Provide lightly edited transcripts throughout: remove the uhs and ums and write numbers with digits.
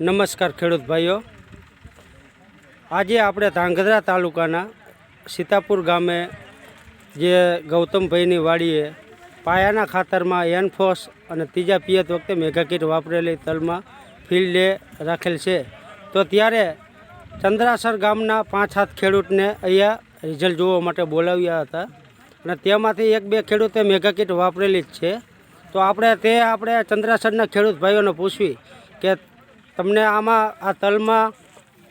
નમસ્કાર ખેડૂત ભાઈઓ, આજે આપણે ધાંગધ્રા તાલુકાના સીતાપુર ગામે જે ગૌતમભાઈની વાડીએ પાયાના ખાતરમાં એનફોસ અને ત્રીજા પિયત વખતે મેગા કીટ વાપરેલી તલમાં ફિલ્ડ ડે રાખેલ છે. તો ત્યારે ચંદ્રાસર ગામના 5-7 ખેડૂતને અહીંયા રિઝલ્ટ જોવા માટે બોલાવ્યા હતા અને તેમાંથી 1-2 ખેડૂતે મેગા કીટ વાપરેલી જ છે. તો આપણે ચંદ્રાસરના ખેડૂત ભાઈઓને પૂછવી કે તમને આમાં આ તલમાં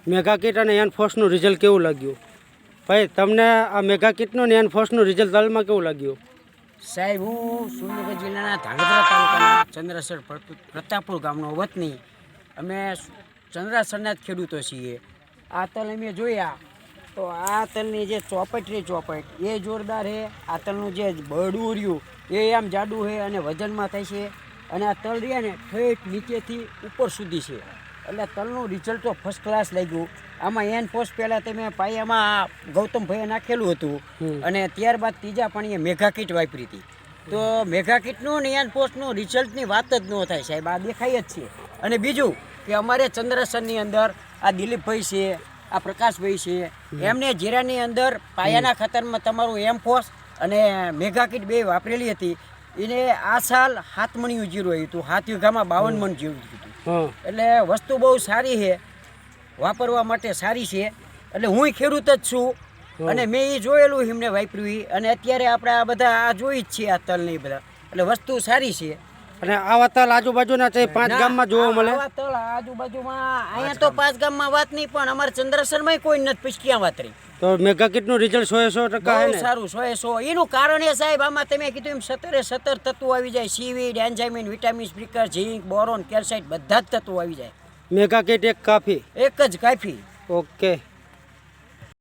મેગા કીટ અને એનફોસનું રિઝલ્ટ કેવું લાગ્યું? ભાઈ, તમને આ મેગા કીટનું ને એનફોસનું રિઝલ્ટ તલમાં કેવું લાગ્યું? સાહેબ, હું સુરેન્દ્રનગર જિલ્લાના ધાંગધ્રા તાલુકાના ચંદ્રાસર પ્રતાપપુર ગામનો વતની. અમે ચંદ્રાસરના જ ખેડૂતો છીએ. આ તલ અમે જોયા તો આ તલની જે ચોપટ એ જોરદાર છે. આ તલનું જે બળું રહ્યું એ આમ જાડું છે અને વજનમાં થાય છે. અને આ તલ રહ્યા ને ઠેઠ નીચેથી ઉપર સુધી છે. એટલે તલનું રિઝલ્ટ તો ફર્સ્ટ ક્લાસ લાગ્યું. આમાં એનફોસ પહેલાં તમે પાયામાં ગૌતમભાઈએ નાખેલું હતું અને ત્યારબાદ ત્રીજા પાણીએ મેગા કીટ વાપરી હતી. તો મેગા કીટનું ને એનફોસનું રિઝલ્ટની વાત જ ન થાય સાહેબ, આ દેખાય જ છે. અને બીજું કે અમારે ચંદ્રાસરની અંદર આ દિલીપભાઈ છે, આ પ્રકાશભાઈ છે, એમને જીરાની અંદર પાયાના ખાતરમાં તમારું એનફોસ અને મેગા કીટ બે વાપરેલી હતી. એને આ સાલ 7 મણિયું જીરું આવ્યું હતું. 7 વીઘામાં 52 મણ જીરું હતું. એટલે વસ્તુ બહુ સારી છે, વાપરવા માટે સારી છે. એટલે હું ખેડૂત જ છું અને મેં એ જોયેલું એમને વાપર્યું. અને અત્યારે આપણે આ બધા આ જોઈ જ છીએ, આ તલ ને બધા. એટલે વસ્તુ સારી છે. અને આવા તલ આજુબાજુના 5 ગામમાં જોવા મળે? આવા તલ આજુબાજુમાં અહીંયા તો 5 ગામમાં વાત નહીં, પણ અમારા ચંદ્રસરમાં કોઈ નથી પૂછ્યા વાત રહી. તો મેગા કીટનું રિઝલ્ટ 100% બહુ સારું, 100%. એનું કારણ એ સાહેબ, આમાં તમે કીધું એમ 17 તત્વો આવી જાય. સીવીડ, એન્ઝાઇમિન, વિટામિન, સ્પ્રિકર, ઝીંક, બોરોન, કેલ્સાઇટ બધા જ તત્વો આવી જાય. મેગા કીટ એક કાફી? એક જ કાફી. ઓકે.